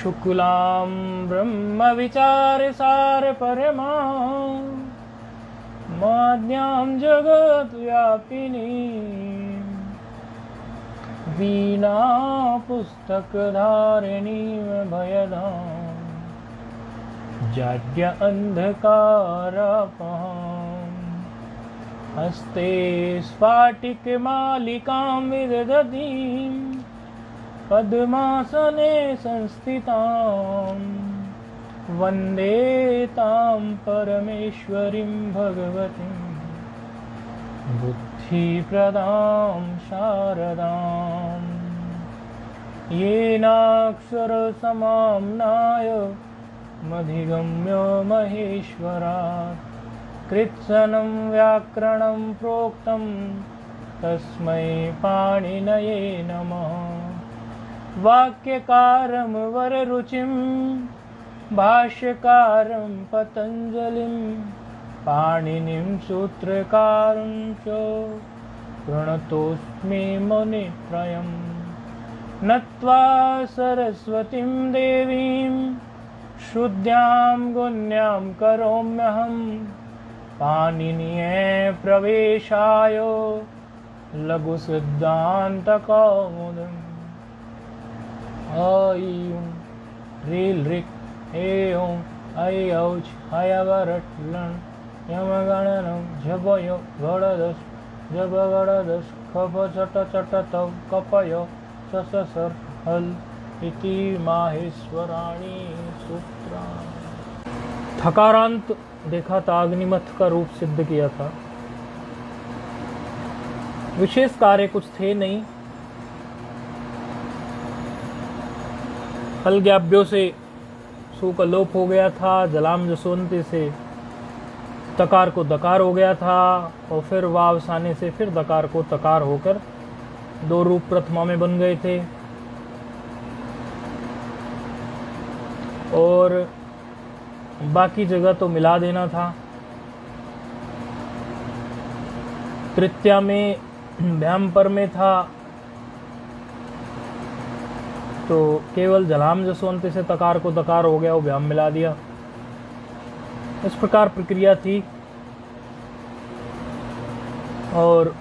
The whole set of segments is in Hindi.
शुक्लां ब्रह्म विचार सार परमा माद्यां जगत व्यापिनी वीणा पुस्तक धारिणी भयदां जाड्य अंधकारापहां हस्ते स्फाटिक मालिकां विदधतीं पद्मासने संस्थितां वन्दे तां परमेश्वरीं भगवतीं बुद्धिप्रदां शारदां येनाक्षरसमाम्नाय मधिगम्य महेश्वरात् कृत्स्नं व्याकरणं प्रोक्तं तस्मै पाणिनये नमः। वाक्यकारं वररुचिं भाष्यकारं पतञ्जलिं पाणिनिं सूत्रकारं च प्रणतोऽस्मि मुनित्रयम्। नत्वा सरस्वतीं देवीं शुद्ध्यां गुण्यां करोम्यहं पाणिनीये प्रवेशाय लघुसिद्धान्तकौमुदीम्। ऐं ह्रीं ऋक् ऐं ऐऔच हयवरट्लन् यमगणनं झपयो गणदश जपगणदश खप चट चट तव कपयो सससर हल इति माहेश्वराणि सूत्राणि। थकारांत देखा था, अग्निमथ का रूप सिद्ध किया था। विशेष कार्य कुछ थे नहीं। हलज्ञाभ्यों से सु का लोप हो गया था, जलाम जसवंती से तकार को दकार हो गया था और फिर वावसाने से फिर दकार को तकार होकर दो रूप प्रथमा में बन गए थे। और बाकी जगह तो मिला देना था। तृतीया में व्याम पर में था तो केवल जलाम जसवंती से तकार को दकार हो गया, वो व्याम मिला दिया। इस प्रकार प्रक्रिया थी। और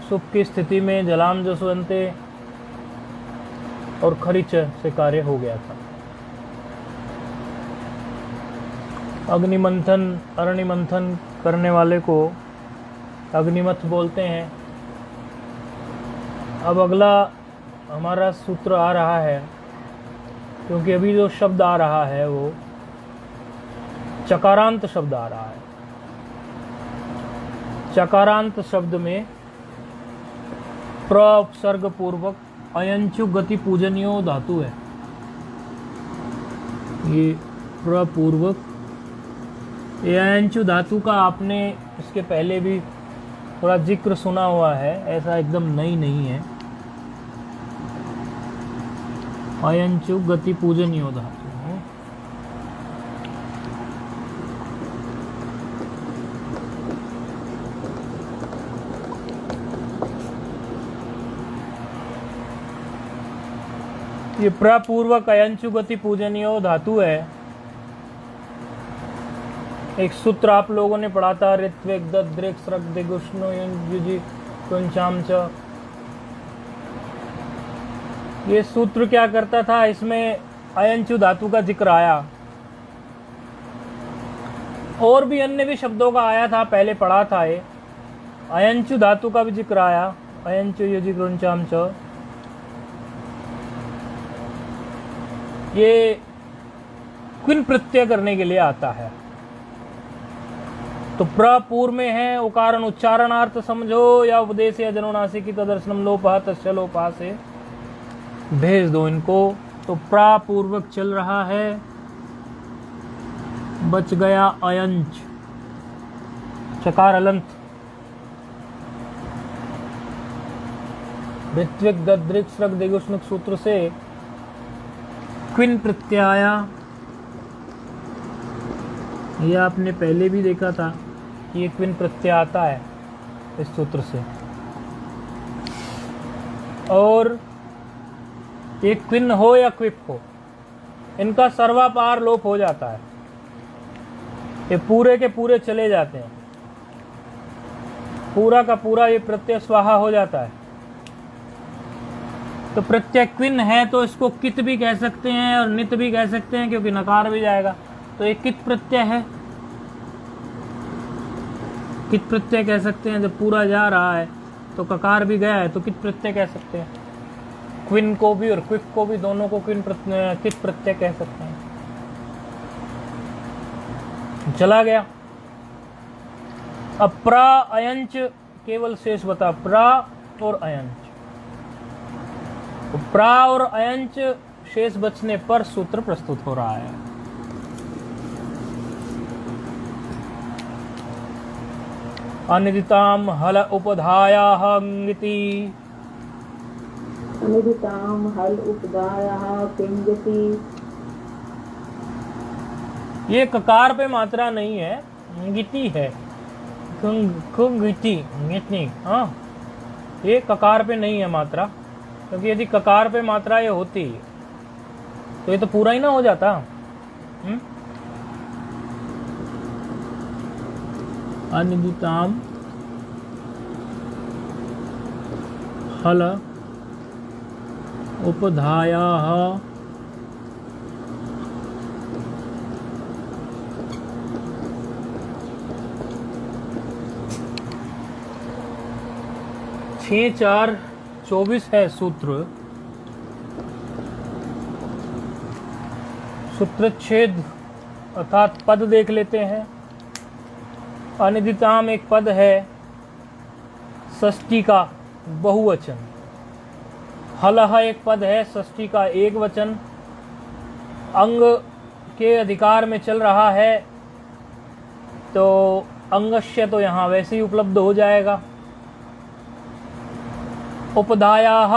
सुख की स्थिति में जलाम जसवंते और खरिच से कार्य हो गया था। अग्निमंथन अरणिमंथन करने वाले को अग्निमथ बोलते हैं। अब अगला हमारा सूत्र आ रहा है, क्योंकि अभी जो शब्द आ रहा है वो चकारांत शब्द आ रहा है। चकारांत शब्द में प्र उपसर्ग पूर्वक अयंचु गति पूजनीयो धातु है। ये प्रपूर्वक ये अयंचु धातु का आपने इसके पहले भी थोड़ा जिक्र सुना हुआ है, ऐसा एकदम नई नहीं है। अयंचु गति पूजनीयो धातु। ये प्रपूर्वक अयंचु गति पूजनीयो धातु है। एक सूत्र आप लोगों ने पढ़ा था, ऋत्विक दद्रिक स्रक दिगुष्णो युजि कुंचाम च। ये सूत्र क्या करता था, इसमें अयंचु धातु का जिक्र आया। और भी अन्य भी शब्दों का आया था, पहले पढ़ा था। ये अयंचु धातु का भी जिक्र आया, अयंचु युजि कुंचाम च। ये क्विन प्रत्यय करने के लिए आता है। तो प्रपूर्व में है, उकारण उच्चारणार्थ समझो या उपदेश या जनुनासिक की तदर्शनम लोपा तस्य लोपा से भेज दो इनको। तो प्रपूर्वक चल रहा है, बच गया अयंच, चकार अलंत। ऋत्विक दद्रिक स्रक दिगुष्णुक सूत्र से क्विन प्रत्याय, ये आपने पहले भी देखा था, ये क्विन प्रत्यय आता है इस सूत्र से। और एक क्विन हो या क्विप हो, इनका सर्वापार लोप हो जाता है, ये पूरे के पूरे चले जाते हैं, पूरा का पूरा ये प्रत्यय स्वाहा हो जाता है। तो प्रत्यय क्विन है तो इसको कित भी कह सकते हैं और नित भी कह सकते हैं, क्योंकि नकार भी जाएगा। तो ये कित प्रत्यय है, कित प्रत्यय कह सकते हैं। जब पूरा जा रहा है तो ककार भी गया है तो कित प्रत्यय कह सकते हैं। क्विन को भी और क्विक को भी, दोनों को कित प्रत्यय कह सकते हैं। चला गया। अब प्रा अयंच केवल शेष बता, प्रा और अयंच। तो प्रा और अयंच शेष बचने पर सूत्र प्रस्तुत हो रहा है। अनिदिताम हल उपधायाः ङिति, अनिदिताम हल उपधायाः किंगति। ये ककार पे मात्रा नहीं है, ङिति है, ङिति, ङिति। हाँ, ये ककार पे नहीं है मात्रा, क्योंकि यदि ककार पे मात्रा ये होती तो ये तो पूरा ही ना हो जाता। अनिदिताम हल उपधायाः छः 4 24 है सूत्र। सूत्रच्छेद अर्थात पद देख लेते हैं। अनिदिताम एक पद है, षष्ठी का बहुवचन। हलह एक पद है, षष्ठी का एक वचन। अंग के अधिकार में चल रहा है तो अंगस्य तो यहाँ वैसे ही उपलब्ध हो जाएगा। उपधायाः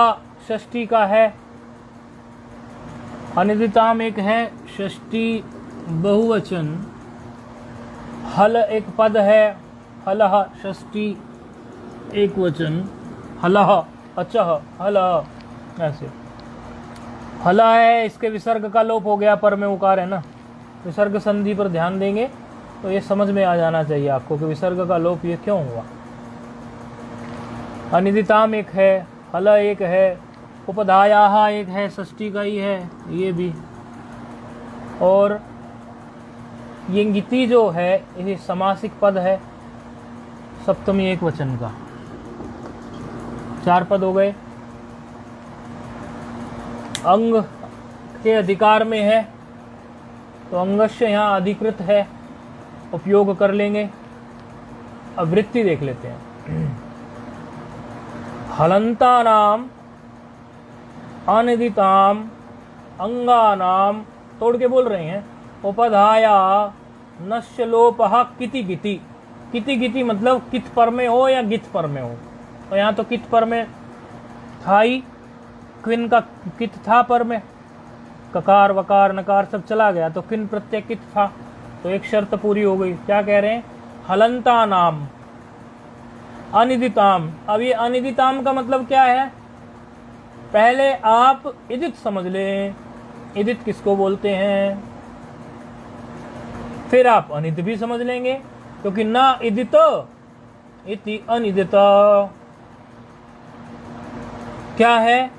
षष्ठी का है। अनिदिताम एक है, षष्ठी बहुवचन। हल एक पद है, हलह षष्ठी एक वचन। हलह अचह हलह, ऐसे हला है, इसके विसर्ग का लोप हो गया, पर में उकार है ना। विसर्ग संधि पर ध्यान देंगे तो ये समझ में आ जाना चाहिए आपको कि विसर्ग का लोप ये क्यों हुआ। अनिदिताम एक है, हल एक है, उपधायाः एक है, षष्ठी का ही है ये भी। और ये ङिति जो है ये समासिक पद है, सप्तमी एक वचन का। 4 पद हो गए। अंग के अधिकार में है तो अंगस्य यहाँ अधिकृत है, उपयोग कर लेंगे। अब वृत्ति देख लेते हैं। हलंतानाम अनिदिताम अंगानाम, तोड़ के बोल रहे हैं। उपधाया नश्य लोपः किति गिति। किति गिति मतलब कित पर में हो या गित पर में हो। तो यहाँ तो कित पर में था ही, क्विन का कित था पर में, ककार वकार नकार सब चला गया तो क्विन प्रत्यय कित था। तो एक शर्त पूरी हो गई। क्या कह रहे हैं? हलंता नाम अनिदिताम। अब ये अनिदिताम का मतलब क्या है? पहले आप इदित समझ लें, इदित किसको बोलते हैं, फिर आप अनित भी समझ लेंगे, क्योंकि ना इदित इति अनिदित। क्या है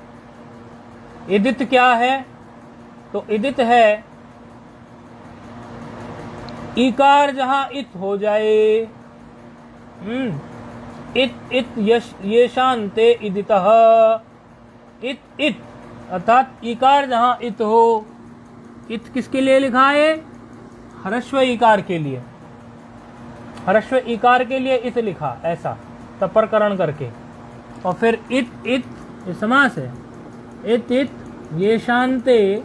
इदित? क्या है? तो इदित है इकार जहां इत हो जाए। इत इत यश ये शांते इदितः। इत इत अर्थात इकार जहां इत हो। इत किसके लिए लिखा है? ह्रस्व इकार के लिए। ह्रस्व इकार के लिए इत लिखा, ऐसा तपरकरण करके। और फिर इत इत ये समास है। इत इत ये शांते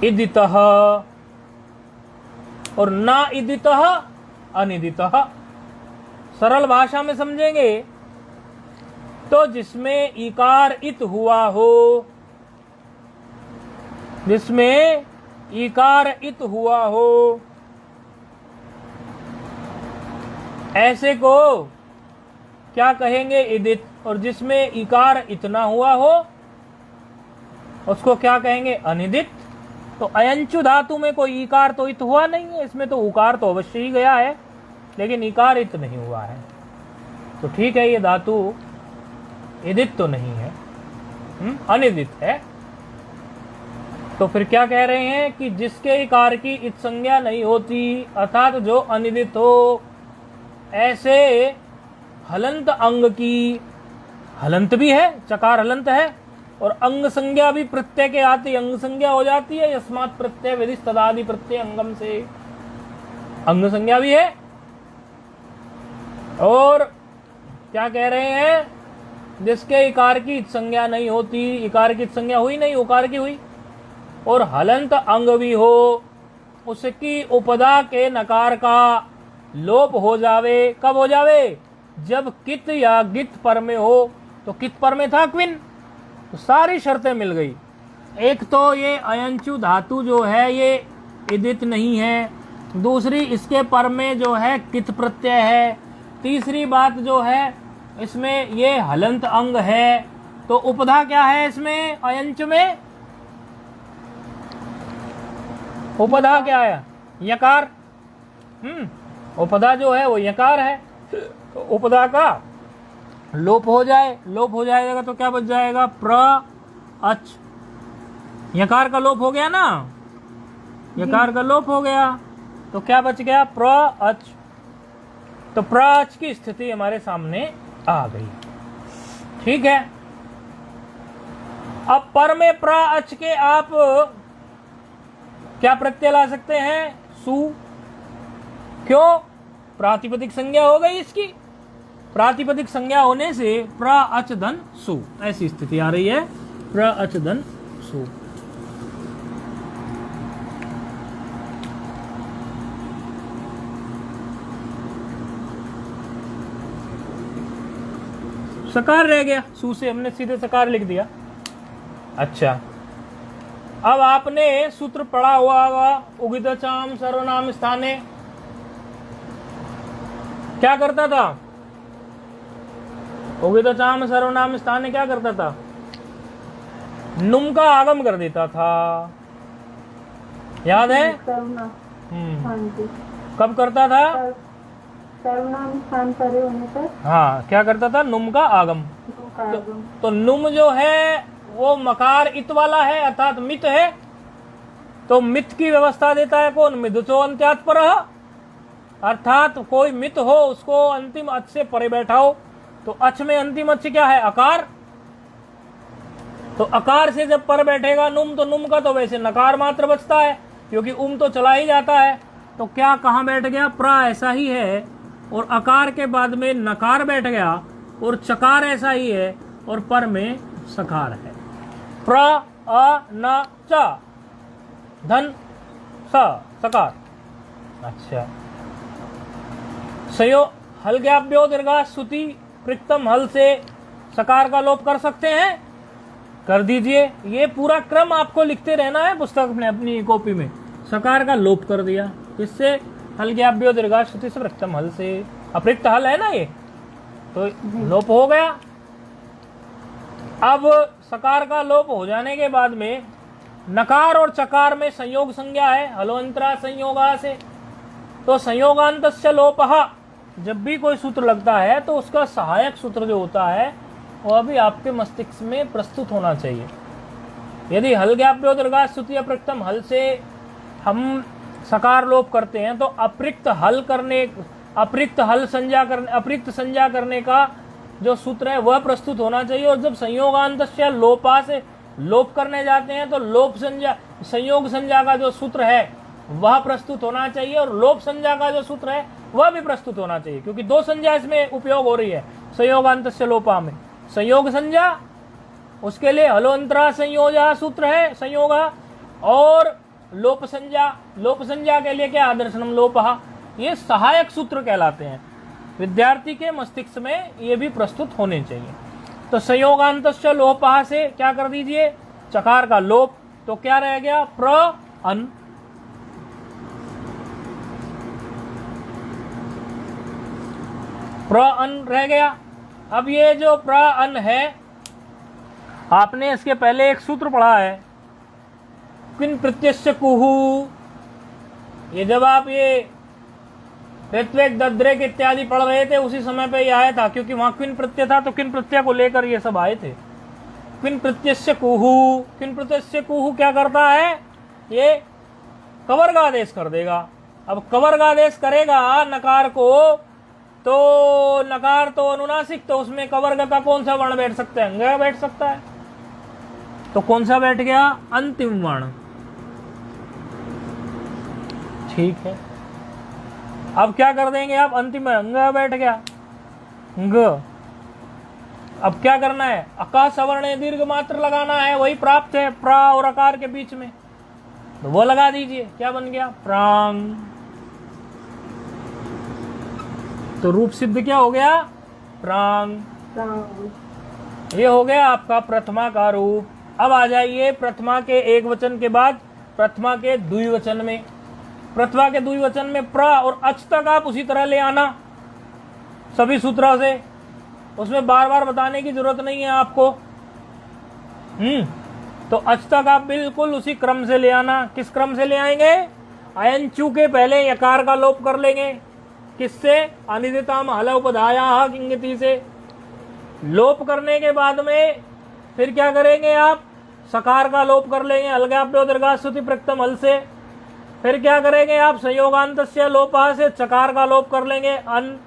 इदितः। और ना इदितः अनिदितः। सरल भाषा में समझेंगे तो जिसमें इकार इत हुआ हो, जिसमें इकार इत हुआ हो, ऐसे को क्या कहेंगे? इदित। और जिसमें इकार इतना हुआ हो उसको क्या कहेंगे? अनिदित। तो अयंचु धातु में कोई इकार तो इत हुआ नहीं है, इसमें तो उकार तो अवश्य ही गया है, लेकिन इकार इत नहीं हुआ है, तो ठीक है, ये धातु इदित तो नहीं है, अनिदित है। तो फिर क्या कह रहे हैं कि जिसके इकार की इत संज्ञा नहीं होती, अर्थात जो अनिदित हो, ऐसे हलंत अंग की, हलंत भी है, चकार हलंत है, और अंग संज्ञा भी प्रत्यय के आती अंग संज्ञा हो जाती है, यस्मात् प्रत्यय विदिश तदादि प्रत्यय अंगम से अंग संज्ञा भी है। और क्या कह रहे हैं? जिसके इकार की संज्ञा नहीं होती, इकार की संज्ञा हुई नहीं, उकार की हुई, और हलंत अंग भी हो, उसकी उपदा के नकार का लोप हो जावे। कब हो जावे? जब कित या गित पर में हो। तो कित पर में था? क्विन। तो सारी शर्तें मिल गई। एक तो ये अयंचु धातु जो है ये इदित नहीं है, दूसरी इसके पर में जो है कित प्रत्यय है, तीसरी बात जो है इसमें ये हलंत अंग है। तो उपधा क्या है इसमें? अयंच में उपधा क्या है? यकार। उपधा जो है वो यकार है, तो उपधा का लोप हो जाए, लोप हो जाएगा तो क्या बच जाएगा? प्र अच। यकार का लोप हो गया ना, यकार का लोप हो गया, तो क्या बच गया? प्र अच। तो प्र अच की स्थिति हमारे सामने आ गई। ठीक है, अब पर में प्र अच के आप क्या प्रत्यय ला सकते हैं? सु। क्यों? प्रातिपदिक संज्ञा हो गई इसकी, प्रातिपदिक संज्ञा होने से प्र अच धन सु, ऐसी स्थिति आ रही है, प्र अच धन सु। सकार रह गया, सु से हमने सीधे सकार लिख दिया। अच्छा, अब आपने सूत्र पढ़ा हुआ होगा, उगितचाम सर्वनाम स्थाने। क्या करता था? उगितचाम सर्वनाम स्थाने क्या करता था? नुम का आगम कर देता था, याद है? कब करता था? सर्वनाम स्थान परे होने पर। हाँ, क्या करता था? नुम का आगम। तो नुम जो है वो मकार इत वाला है, अर्थात मित है, तो मित की व्यवस्था देता है कौन? मिदुचो अंत्यात् परः, अर्थात कोई मित हो उसको अंतिम अच से परे बैठाओ। तो अच में अंतिम अच क्या है? अकार। तो अकार से जब पर बैठेगा नुम, तो नुम का तो वैसे नकार मात्र बचता है, क्योंकि तो चला ही जाता है। तो क्या कहाँ बैठ गया? प्रा ऐसा ही है, और अकार के बाद में नकार बैठ गया, और चकार ऐसा ही है, और पर में सकार है। प्र अ न च धन स सकार। अच्छा, सयो हल ज्ञाप्यो दीर्घा सुति प्रिक्तम हल से सकार का लोप कर सकते हैं? कर दीजिए। ये पूरा क्रम आपको लिखते रहना है पुस्तक में, अपनी कॉपी में। सकार का लोप कर दिया, इससे हल ज्ञाप्यो दीर्घा सुति से प्रिक्तम हल से, अप्रिक्त हल है ना ये, तो लोप हो गया। अब सकार का लोप हो जाने के बाद में नकार और चकार में संयोग संज्ञा है, हलोंतरा संयोगा से। तो संयोगांतस्य लोपः, जब भी कोई सूत्र लगता है तो उसका सहायक सूत्र जो होता है वह भी आपके मस्तिष्क में प्रस्तुत होना चाहिए। यदि हल ज्ञाप्यो दीर्घा स्तुति अप्रिक्तम हल से हम सकार लोप करते हैं, तो अप्रिक्त संज्ञा करने का जो सूत्र है वह प्रस्तुत होना चाहिए। और जब संयोगांतस्य लोपा से लोप करने जाते हैं तो लोप संज्ञा, संयोग संज्ञा का जो सूत्र है वह प्रस्तुत होना चाहिए, और लोप संज्ञा का जो सूत्र है वह भी प्रस्तुत होना चाहिए, क्योंकि दो संज्ञा इसमें उपयोग हो रही है संयोगांतस्य लोपा में। संयोग संज्ञा, उसके लिए हलोंतरा संयोजा सूत्र है संयोगा, और लोप संज्ञा के लिए क्या? आदर्शनम लोपः। ये सहायक सूत्र कहलाते हैं। विद्यार्थी के मस्तिष्क में ये भी प्रस्तुत होने चाहिए। तो संयोगांतस्य लोपः से क्या कर दीजिए? चकार का लोप। तो क्या रह गया? प्र अन। प्र अन रह गया। अब ये जो प्र अन है, आपने इसके पहले एक सूत्र पढ़ा है, क्विन प्रत्यस्य कुहू। ये जब आप ये ऋत्विक दद्रेक इत्यादि पढ़ रहे थे उसी समय पे ये आया था, क्योंकि वहां क्विन प्रत्यय था, तो क्विन प्रत्यय को लेकर ये सब आए थे। क्विन प्रत्यस्य कुहू, क्विन प्रत्यस्य कुहू क्या करता है, ये कवर्ग आदेश कर देगा। अब कवर्ग आदेश करेगा नकार को, तो नकार तो अनुनासिक, तो उसमें कवर्ग का कौन सा वर्ण बैठ सकता है, अंग बैठ सकता है। तो कौन सा बैठ गया, अंतिम वर्ण। ठीक है, अब क्या कर देंगे आप, अंतिम अंग बैठ गया ग। अब क्या करना है, अका सवर्ण दीर्घ मात्र लगाना है, वही प्राप्त है प्रा और अकार के बीच में, तो वो लगा दीजिए, क्या बन गया, प्रांग। तो रूप सिद्ध क्या हो गया, प्रांग। ये हो गया आपका प्रथमा का रूप। अब आ जाइए प्रथमा के एक वचन के बाद प्रथमा के द्विवचन में। प्रथमा के द्विवचन में प्र और अच तक आप उसी तरह ले आना सभी सूत्रों से, उसमें बार बार बताने की जरूरत नहीं है आपको। तो अच तक आप बिल्कुल उसी क्रम से ले आना। किस क्रम से ले आएंगे, अयन चू के पहले यकार का लोप कर लेंगे, किससे, अनिदिताम हलोपधाया किंगति से। लोप करने के बाद में फिर क्या करेंगे आप, सकार का लोप कर लेंगे, अलगाभ्यो दीर्घास्तुति प्रक्तम हल से। फिर क्या करेंगे आप, संयोगांतस्य लोपा से चकार का लोप कर लेंगे, अन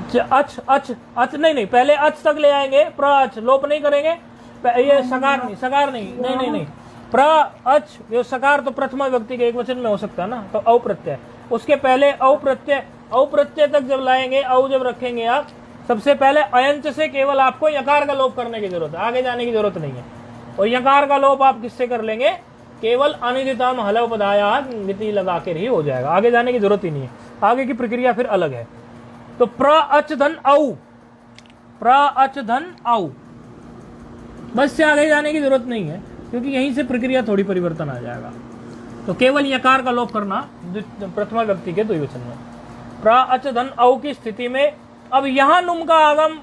अच अच अच नहीं, पहले अच तक ले आएंगे, प्र अच, लोप नहीं करेंगे, ये सकार नहीं, प्र अच, ये सकार तो प्रथमा व्यक्ति के एक वचन में हो सकता है ना, तो औ प्रत्यय, उसके पहले औ प्रत्यय तक जब लाएंगे, औ जब रखेंगे आप, सबसे पहले अयंच से केवल आपको यकार का लोप करने की जरूरत है, आगे जाने की जरूरत नहीं है। और यकार का लोप आप किससे कर लेंगे, केवल अनिदिताम हलोपधाया नीति लगा कर ही हो जाएगा, आगे जाने की जरूरत ही नहीं है, आगे की प्रक्रिया फिर अलग है। तो प्र अच धन औ, प्र अच धन औ, बस से आगे जाने की जरूरत नहीं है, क्योंकि यहीं से प्रक्रिया थोड़ी परिवर्तन आ जाएगा। तो केवल यकार का लोप करना प्रथमा व्यक्ति के द्विवचन में। प्र अच धन औ की स्थिति में अब यहां नुम का आगम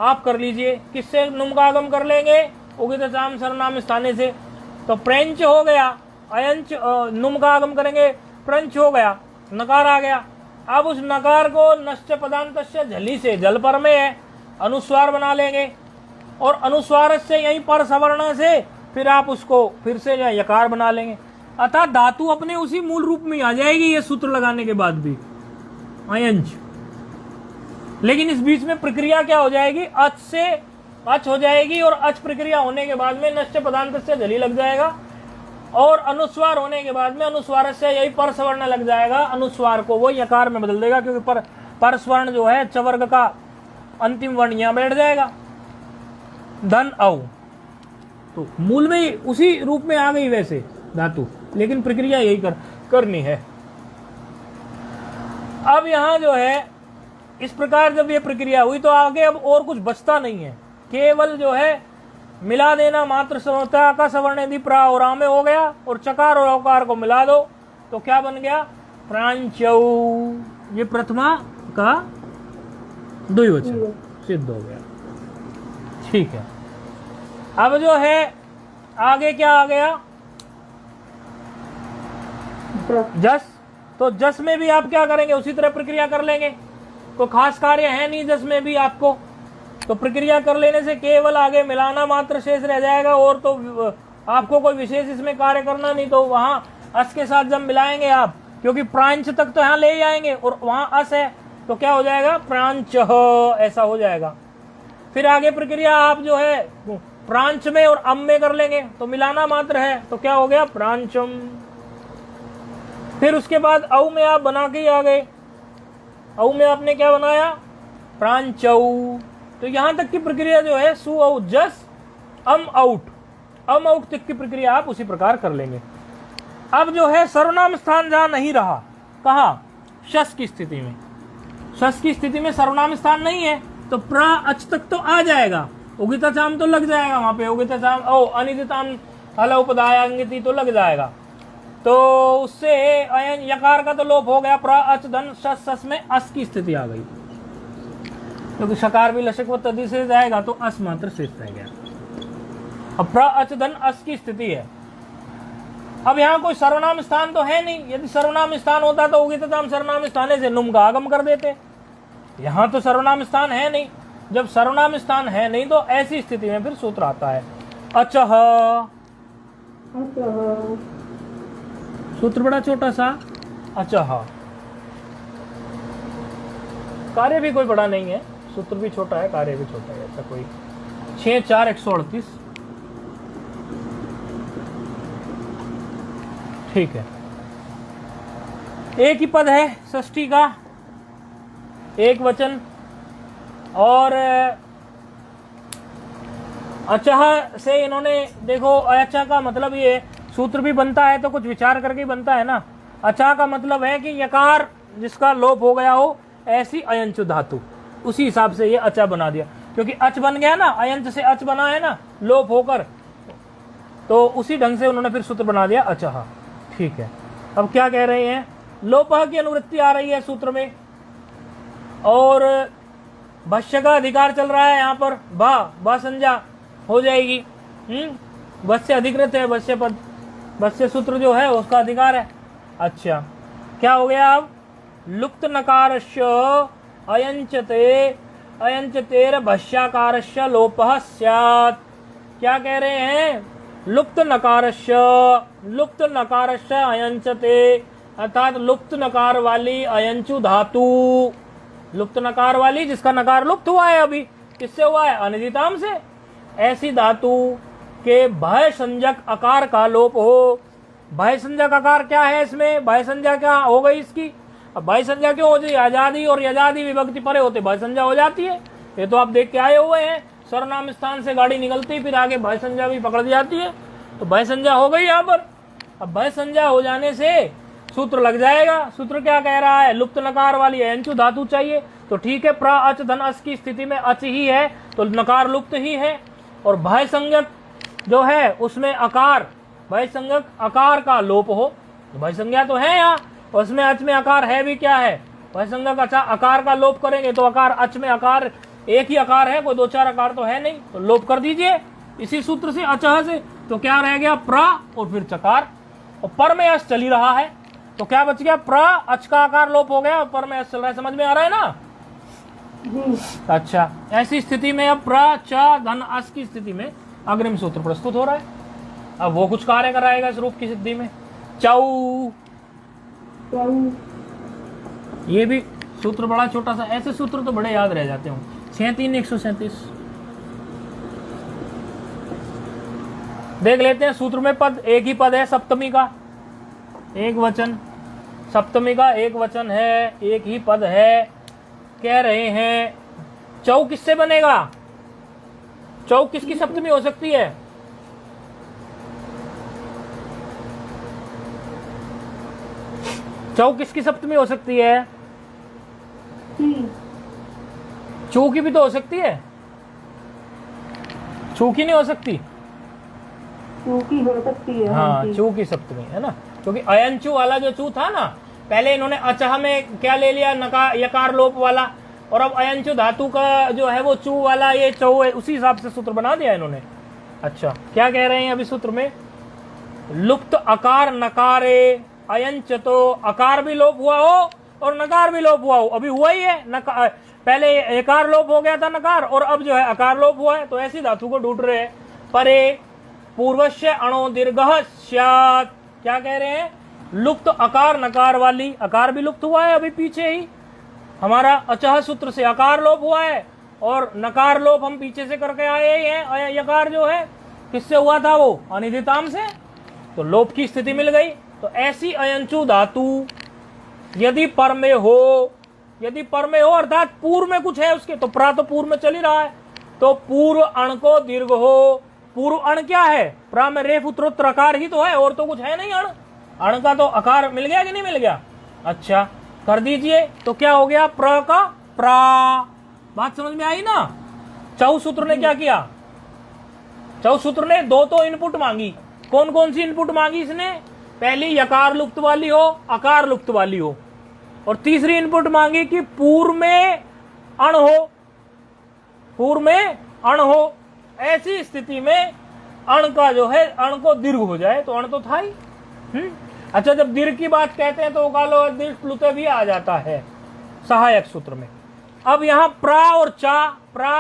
आप कर लीजिए। किससे नुम का आगम कर लेंगे, उगित चाम सर्वनाम स्थाने से। तो प्रेंच हो गया, अयंच नुम का आगम करेंगे, प्रंच हो गया, नकार आ गया। अब उस नकार को नश्च पदांतस्य झली से, जल पर में है, अनुस्वार बना लेंगे, और अनुस्वार से यहीं पर सवर्ण से फिर आप उसको फिर से यकार बना लेंगे, अतः धातु अपने उसी मूल रूप में आ जाएगी ये सूत्र लगाने के बाद भी, अयंच। लेकिन इस बीच में प्रक्रिया क्या हो जाएगी, अच से अच हो जाएगी, और अच प्रक्रिया होने के बाद में नश्च पदांत से जली लग जाएगा, और अनुस्वार होने के बाद में अनुस्वार से यही पर स्वर्ण लग जाएगा, अनुस्वार को वो यकार में बदल देगा, क्योंकि पर स्वर्ण जो है चवर्ग का अंतिम वर्ण यहां बैठ जाएगा, धन औ। तो मूल में उसी रूप में आ गई वैसे धातु, लेकिन प्रक्रिया यही करनी है। अब यहां जो है इस प्रकार जब ये प्रक्रिया हुई तो आगे अब और कुछ बचता नहीं है, केवल जो है मिला देना मात्र समता का सवर्ण यदि प्रा और आ में हो गया, और चकार और औकार को मिला दो, तो क्या बन गया, प्रांचौ। ये प्रथमा का द्विवचन सिद्ध हो गया। ठीक है, अब जो है आगे क्या आ गया, जस। तो जस में भी आप क्या करेंगे, उसी तरह प्रक्रिया कर लेंगे, तो खास कार्य है नहीं जस में भी आपको, तो प्रक्रिया कर लेने से केवल आगे मिलाना मात्र शेष रह जाएगा, और तो आपको कोई विशेष इसमें कार्य करना नहीं। तो वहां अस के साथ जब मिलाएंगे आप, क्योंकि प्रांच तक तो यहां ले ही आएंगे और वहां अस है, तो क्या हो जाएगा, प्रांच, ऐसा हो जाएगा। फिर आगे प्रक्रिया आप जो है प्रांच में और अम में कर लेंगे, तो मिलाना मात्र है, तो क्या हो गया, प्रांचम। फिर उसके बाद औ में आप बना के ही आ गए, औ में आपने क्या बनाया, प्रांचौ। तो यहां तक की प्रक्रिया जो है सु औ जस अम आउट तक की प्रक्रिया आप उसी प्रकार कर लेंगे। अब जो है सर्वनाम स्थान जहां नहीं रहा, कहा, शस की स्थिति में, शस की स्थिति में सर्वनाम स्थान नहीं है, तो प्रा अच तक तो आ जाएगा, उगिता चाम तो लग जाएगा वहां पे, उगिता चाम ओ अनिदिताम हलोपधाया अंगिति तो लग जाएगा, तो उससे अयन यकार का तो लोप हो गया, प्रा अच धन शस में अस की स्थिति आ गई। क्योंकि शकार भी लशक व तदि से जाएगा तो अस मात्र शेष रह गया। अब प्र अच धन अस की स्थिति है। अब यहाँ कोई सर्वनाम स्थान तो है नहीं, यदि सर्वनाम स्थान होता तो होगी तो हम सर्वनाम स्थाने से नुम का आगम कर देते। यहाँ तो सर्वनाम स्थान है नहीं, जब सर्वनाम स्थान है नहीं तो ऐसी स्थिति में फिर सूत्र आता है अचह। सूत्र बड़ा छोटा सा अचह, कार्य भी कोई बड़ा नहीं है, सूत्र भी छोटा है, कार्य भी छोटा है, ऐसा कोई 6-4-138। ठीक है, एक ही पद है षष्ठी का, एक वचन, और अचह से इन्होंने देखो, अचह का मतलब ये सूत्र भी बनता है तो कुछ विचार करके बनता है ना। अचह का मतलब है कि यकार जिसका लोप हो गया हो, ऐसी अयंचु धातु, उसी हिसाब से ये अचह बना दिया, क्योंकि अच बन गया ना, अयंच से अच बना है ना लोप होकर, तो उसी ढंग से उन्होंने फिर सूत्र बना दिया अचह। ठीक है, अब क्या कह रहे हैं, लोपह की अनुवृत्ति आ रही है सूत्र में, और भष्य का अधिकार चल रहा है यहाँ पर, बा संज्ञा हो जाएगी। भष्य अधिकृत है, भष्य पद, भष्य सूत्र जो है उसका अधिकार है। अच्छा, क्या हो गया अब, लुप्त नकारस्य अयंचतेर भष्याकारस्य लोपः स्यात्। क्या कह रहे हैं, लुप्त नकारस्य अयंचते, अर्थात लुप्त नकार वाली अयंचु धातु, लुप्त नकार वाली जिसका नकार लुप्त हुआ है, अभी किससे हुआ है, अनिदिताम से, ऐसी धातु के भय संज्ञक आकार का लोप हो। भय संज्ञक आकार क्या है इसमें, भय संज्ञा क्या हो गई इसकी, अब भय संज्ञा क्यों हो जाती, आजादी और यजादी विभक्ति परे होते भय संज्ञा हो जाती है। ये तो आप देख के आए हुए हैं, सर्वनाम स्थान से गाड़ी निकलती फिर आगे भय संज्ञा भी पकड़ जाती है, तो भय संज्ञा हो गई यहाँ पर। अब भय संज्ञा हो जाने से सूत्र लग जाएगा। सूत्र क्या कह रहा है, लुप्त नकार वाली अयंचु धातु चाहिए, तो ठीक है, प्र अच धन अस की स्थिति में अच ही है तो नकार लुप्त ही है, और भय संज्ञक जो है उसमें आकार, भय संज्ञक आकार का लोप हो, भय संज्ञा तो है यहाँ, उसमें अच में आकार है भी, क्या है, भय संज्ञक आकार का लोप करेंगे तो आकार, अच में आकार एक ही आकार है, कोई 2-4 आकार तो है नहीं, तो लोप कर दीजिए इसी सूत्र से अचह से। तो क्या रह गया, प्र और फिर चकार, और पर में अच चल ही रहा है, तो क्या बच गया, प्र अच का आकार लोप हो गया, पर में अच चल रहा है, समझ में आ रहा है ना। अच्छा, ऐसी स्थिति में अब प्र च धन अस की स्थिति में अग्रिम सूत्र प्रस्तुत हो रहा है। अब वो कुछ कार्य कराएगा इस रूप की सिद्धि में, चौ, ये भी सूत्र बड़ा छोटा सा, ऐसे सूत्र तो बड़े याद रह जाते हों। 137 देख लेते हैं, सूत्र में पद एक ही पद है, सप्तमी का एक वचन, सप्तमी का एक वचन है, एक ही पद है। कह रहे हैं चौ किससे बनेगा, चौ किसकी सप्तमी हो सकती है, चौ किसकी सप्तमी हो सकती है, चू की भी तो हो सकती है, चू की नहीं हो सकती, चू की हो सकती है। हाँ, चू की सप्तमी है ना, क्योंकि अयंचू वाला जो चू था ना, पहले इन्होंने अचह में क्या ले लिया, नकार यकार लोप वाला, और अब अयंचु धातु का जो है वो चू वाला, ये चौ है, उसी हिसाब से सूत्र बना दिया इन्होंने। अच्छा, क्या कह रहे हैं अभी सूत्र में, लुप्त अकार नकारे अयंच, तो अकार भी लोप हुआ हो और नकार भी लोप हुआ हो, अभी हुआ ही है, पहले एकार लोप हो गया था नकार, और अब जो है अकार लोप हुआ है, तो ऐसी धातु को ढूंढ रहे हैं। परे पूर्वस्य अणो दीर्घः स्यात्, क्या कह रहे हैं, लुप्त अकार नकार वाली, अकार भी लुप्त हुआ है अभी पीछे ही, हमारा अचह सूत्र से अकार लोप हुआ है, और नकार लोप हम पीछे से करके आए ही हैं। यकार जो है किससे हुआ था, वो अनिदिताम से, तो लोप की स्थिति मिल गई। तो ऐसी अयंचु धातु यदि पर में हो, यदि पर में हो अर्थात पूर्व में कुछ है उसके, तो प्रा तो पूर्व में चल ही रहा है, तो पूर्व अण को दीर्घ हो। पूर्व अण क्या है, प्रा में रेफ उत्तरोत्तर अकार ही तो है, और तो कुछ है नहीं अण, अण का तो आकार मिल गया कि नहीं मिल गया। अच्छा, कर दीजिए, तो क्या हो गया, प्र का प्रा, बात समझ में आई ना। चौ सूत्र ने क्या किया, चौ सूत्र ने दो तो इनपुट मांगी, कौन कौन सी इनपुट मांगी इसने, पहली यकार लुप्त वाली हो, अकार लुप्त वाली हो, और तीसरी इनपुट मांगी कि पूर्व में अण हो, पूर्व में अण हो, ऐसी स्थिति में अण का जो है अण को दीर्घ हो जाए तो अण तो था ही। अच्छा, जब दीर्घ की बात कहते हैं तो उकालो दीर्घ प्लुत भी आ जाता है सहायक सूत्र में। अब यहाँ प्रा और चा, प्रा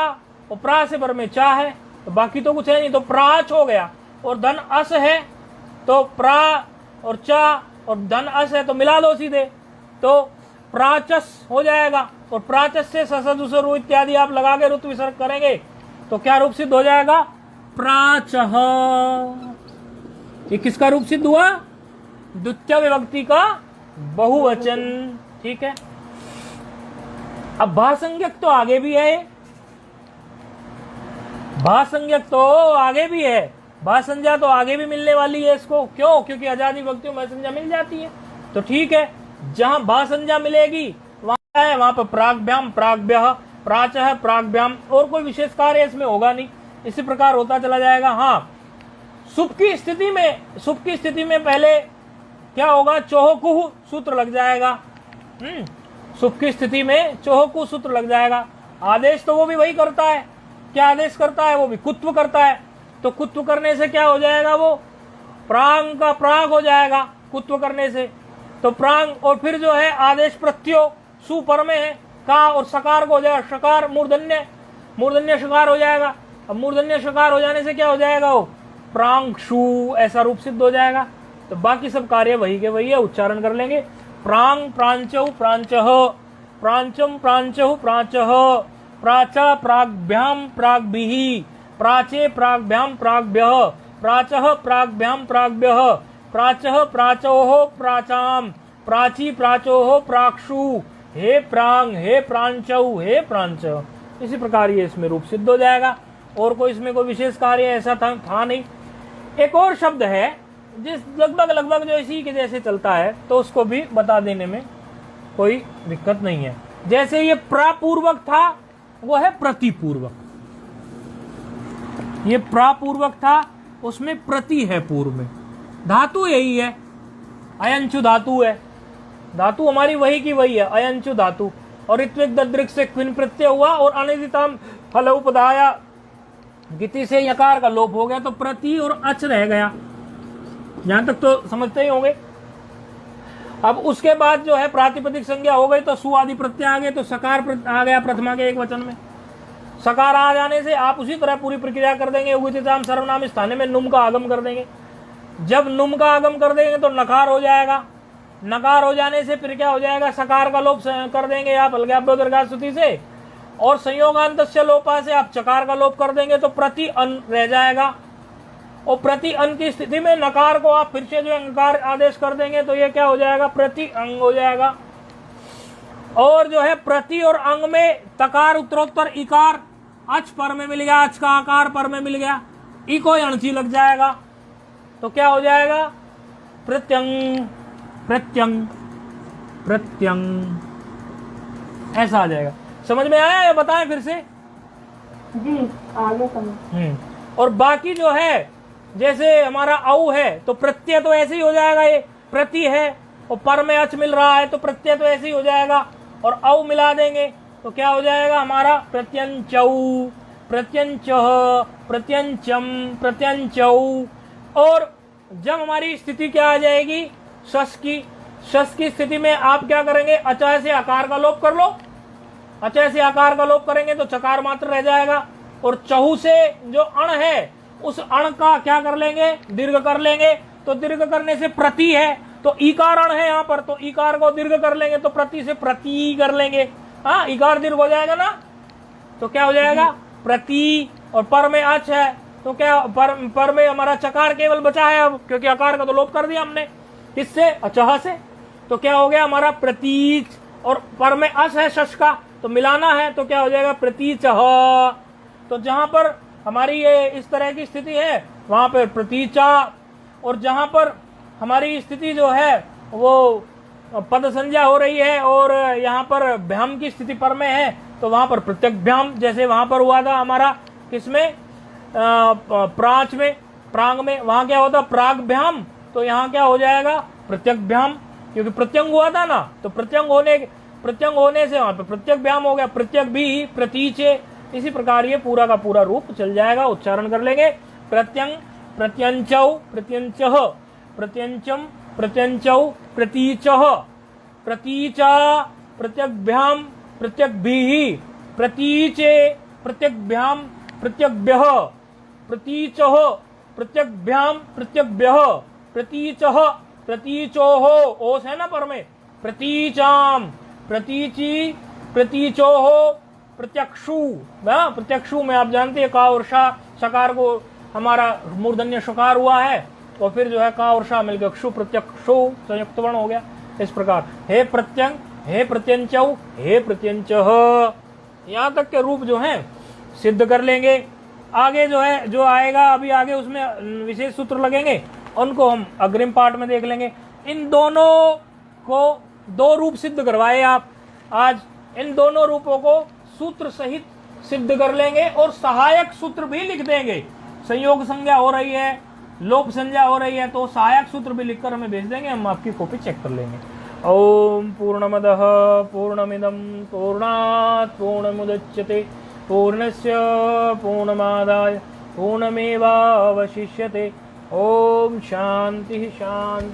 और प्रा से पर में चा है तो बाकी तो कुछ है नहीं, तो प्राच हो गया, और धन अस है तो प्रा और चा और धन अस है तो मिला दो सीधे, तो प्राचस हो जाएगा, और प्राचस से ससदुसरु इत्यादि आप लगा के रुत विसर्ग करेंगे तो क्या रूप सिद्ध हो जाएगा? प्राचह। ये किसका रूप सिद्ध हुआ? द्वितीय विभक्ति का बहुवचन। ठीक है, अब भासंज्ञक तो आगे भी है, भासंज्ञक तो आगे भी है, भासंज्ञा तो आगे भी मिलने वाली है इसको। क्यों? क्योंकि आजादी विभक्तियों में संज्ञा मिल जाती है। तो ठीक है, जहां भासंज्ञा मिलेगी वहां है, वहां पर प्राग्भ्याम, प्राग्भ्यः, प्राचः, प्राग्भ्याम, और कोई विशेष कार्य इसमें होगा नहीं, इसी प्रकार होता चला जाएगा। हाँ, सुप की स्थिति में पहले क्या होगा? चोहकुह सूत्र लग जाएगा। सुप की स्थिति में चोहकुह सूत्र लग जाएगा। आदेश तो वो भी वही करता है, क्या आदेश करता है? वो भी कुत्व करता है। तो कुत्व करने से क्या हो जाएगा? वो प्रांग का प्राग हो जाएगा कुत्व करने से। तो प्रांग, और फिर जो है आदेश प्रत्यो सुपर में है का, और सकार को हो जाएगा शकार, मूर्धन्य शकार हो जाएगा। अब मूर्धन्य शकार हो जाने से क्या हो जाएगा? वो प्रांशु ऐसा रूप सिद्ध हो जाएगा। तो बाकी सब कार्य वही के वही है, उच्चारण कर लेंगे। प्रांग प्रांचौ प्रांचः, प्रांचम प्रांचौ प्रांचः, प्राचा प्राग्भ्याम प्राग्भिः, प्राचे प्राग्भ्याम प्राग्भ्यः, प्राचः प्राग्भ्याम प्राग्भ्यः, प्राचः प्राचोः प्राचाम, प्राची प्राचोः प्राक्षु, हे प्रांग हे प्रांचौ हे प्रांच। इसी प्रकार ये इसमें रूप सिद्ध हो जाएगा, और कोई इसमें कोई विशेष कार्य ऐसा था नहीं। एक और शब्द है जिस लगभग जो इसी के जैसे चलता है, तो उसको भी बता देने में कोई दिक्कत नहीं है। जैसे ये प्रापूर्वक था, वो है प्रतिपूर्वक। ये प्रापूर्वक था, उसमें प्रति है पूर्व में। धातु यही है, अयंचु धातु है, धातु हमारी वही की वही है, अयंचु धातु। और ऋत्विक ददृक से क्विन प्रत्यय हुआ, और अनिदितम फल उपदाया गिति से यकार का लोप हो गया, तो प्रति और अच रह गया। यहां तक तो समझते ही होंगे। अब उसके बाद जो है प्रातिपदिक संज्ञा हो गई, तो सु आदि प्रत्यय आ गए, तो सकार आ गया प्रथमा के एक वचन में। सकार आ जाने से आप उसी तरह पूरी प्रक्रिया कर देंगे, उगिताम सर्वनाम स्थाने में नुम का आगम कर देंगे। जब नुम का आगम कर देंगे तो नकार हो जाएगा, नकार हो जाने से फिर क्या हो जाएगा? सकार का लोप कर देंगे आप अलगाभ्यो दीर्घा स्तुति से, और संयोगांतस्य लोपा से आप चकार का लोप कर देंगे, तो प्रति अन रह जाएगा। और प्रति अन की स्थिति में नकार को आप फिर से जो अंकार आदेश कर देंगे, तो ये क्या हो जाएगा? प्रति अंग हो जाएगा। और जो है प्रति और अंग में तकार उत्तरोत्तर इकार, अच पर में मिल गया, अच का आकार पर में मिल गया, ई को अणची लग जाएगा, तो क्या हो जाएगा? प्रत्यंग प्रत्यंग प्रत्यंग, ऐसा आ जाएगा। समझ में आया या बताएं फिर से? जी, आगे समझ। और बाकी जो है, जैसे हमारा औ है तो प्रत्यय तो ऐसे ही हो जाएगा, ये प्रति है और पर में अच मिल रहा है तो प्रत्यय तो ऐसे ही हो जाएगा, और औ मिला देंगे तो क्या हो जाएगा हमारा? प्रत्यंचौ, प्रत्यंचः, प्रत्यंचम, प्रत्यंचौ। और जब हमारी स्थिति क्या आ जाएगी? शस की स्थिति में आप क्या करेंगे? अचः से आकार का लोप कर लो, अचः से आकार का लोप करेंगे तो चकार मात्र रह जाएगा, और चहु से जो अण है उस अण का क्या कर लेंगे? दीर्घ कर लेंगे, तो दीर्घ करने से प्रति है, तो ईकार अण है यहाँ पर, तो ईकार को दीर्घ कर लेंगे, तो प्रति से प्रति कर लेंगे। हाँ, ईकार दीर्घ हो जाएगा ना, तो क्या हो जाएगा? प्रति। और पर में अच है तो क्या पर में हमारा चकार केवल बचा है अब, क्योंकि आकार का तो लोप कर दिया हमने, किससे? अचह से। तो क्या हो गया हमारा? प्रतीच। और पर में अस है शश का, तो मिलाना है, तो क्या हो जाएगा? प्रतीचह। तो जहां पर हमारी ये इस तरह की स्थिति है वहां पर प्रतीचा, और जहां पर हमारी स्थिति जो है वो पद संज्ञा हो रही है और यहाँ पर भ्याम की स्थिति पर में है, तो वहां पर प्रत्यक भ्याम, जैसे वहां पर हुआ था हमारा किसमें? प्राच में, प्रांग में, वहां क्या होता? प्राग्भ्याम। तो यहाँ क्या हो जाएगा? प्रत्यक भ्याम, क्योंकि प्रत्यंग हुआ था ना, तो प्रत्यंग होने से वहां पर प्रत्यक भ्याम हो गया। प्रत्यक भी प्रतीचे, इसी प्रकार ये पूरा का पूरा रूप चल जाएगा। उच्चारण कर लेंगे। प्रत्यंग, प्रत्यंचौ, प्रत्यंचः, प्रत्यंचम, प्रत्यंचौ, प्रतीचः, प्रतीचा, प्रत्यग्भ्याम, प्रत्यग्भिः, प्रतीचे, प्रत्यग्भ्याम, प्रत्यग्भ्यः, प्रतीचः, प्रत्यग्भ्याम, प्रत्यग्भ्यः, प्रतीचः, प्रतीचोः, ओस है ना पर में, प्रतीचाम, प्रतीची, प्रतीचोः, प्रत्यक्षु। प्रत्यक्षु में आप जानते हैं का और शा, शकार को हमारा मूर्धन्य शकार हुआ है, और फिर जो है का और शा मिलकर क्षु, प्रत्यक्षु संयुक्त वर्ण हो गया। इस प्रकार हे प्रत्यंग, हे प्रत्यंचौ, हे प्रत्यंचः, यहाँ तक के रूप जो हैं सिद्ध कर लेंगे। आगे जो है जो आएगा अभी आगे उसमें विशेष सूत्र लगेंगे, उनको हम अग्रिम पार्ट में देख लेंगे। इन दोनों को दो रूप सिद्ध करवाए आप आज। इन दोनों रूपों को सूत्र सहित सिद्ध कर लेंगे और सहायक सूत्र भी लिख देंगे। संयोग संज्ञा हो रही है, लोप संज्ञा हो रही है, तो सहायक सूत्र भी लिखकर हमें भेज देंगे, हम आपकी कॉपी चेक कर लेंगे। ओम पूर्णमदः पूर्णमिदं पूर्णात् पूर्णमुदच्यते पूर्णस्य पूर्णमादाय पूर्णमेवावशिष्यते। ओम शांति शांति।